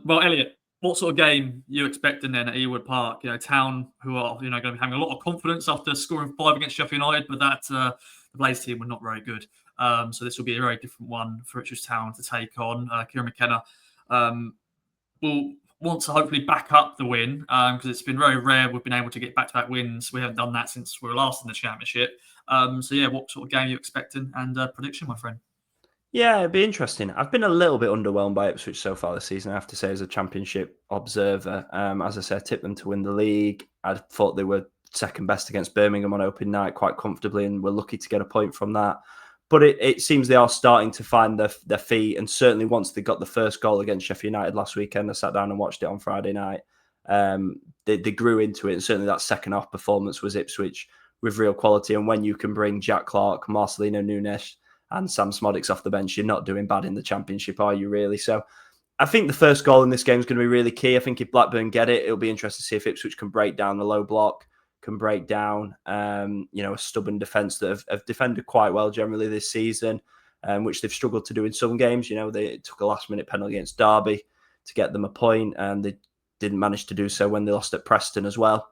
Well, Elliot, what sort of game you expecting then at Ewood Park? Town, who are going to be having a lot of confidence after scoring 5 against Sheffield United, but the Blaze team were not very good. So this will be a very different one for Ipswich Town to take on. Kieran McKenna will want to hopefully back up the win because it's been very rare we've been able to get back-to-back wins. We haven't done that since we were last in the Championship. What sort of game are you expecting and prediction, my friend? Yeah, it'd be interesting. I've been a little bit underwhelmed by Ipswich so far this season, I have to say, as a Championship observer. As I said, I tipped them to win the league. I thought they were second best against Birmingham on opening night quite comfortably and were lucky to get a point from that. But it seems they are starting to find their feet, and certainly once they got the first goal against Sheffield United last weekend, I sat down and watched it on Friday night. They grew into it, and certainly that second half performance was Ipswich with real quality. And when you can bring Jack Clarke, Marcelino Nunes, and Sam Smodics off the bench, you're not doing bad in the Championship, are you really? So I think the first goal in this game is going to be really key. I think if Blackburn get it, it'll be interesting to see if Ipswich can break down the low block, can break down a stubborn defence that have defended quite well generally this season, which they've struggled to do in some games. They took a last-minute penalty against Derby to get them a point, and they didn't manage to do so when they lost at Preston as well.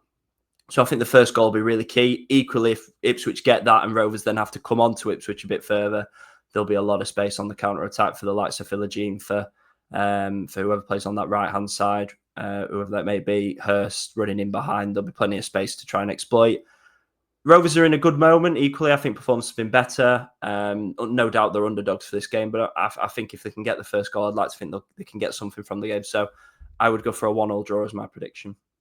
So I think the first goal will be really key. Equally, if Ipswich get that and Rovers then have to come on to Ipswich a bit further, there'll be a lot of space on the counter-attack for the likes of Philogene, for whoever plays on that right-hand side, whoever that may be, Hurst running in behind. There'll be plenty of space to try and exploit. Rovers are in a good moment. Equally, I think performance has been better. No doubt they're underdogs for this game, but I think if they can get the first goal, I'd like to think they can get something from the game. So I would go for a 1-1 draw as my prediction.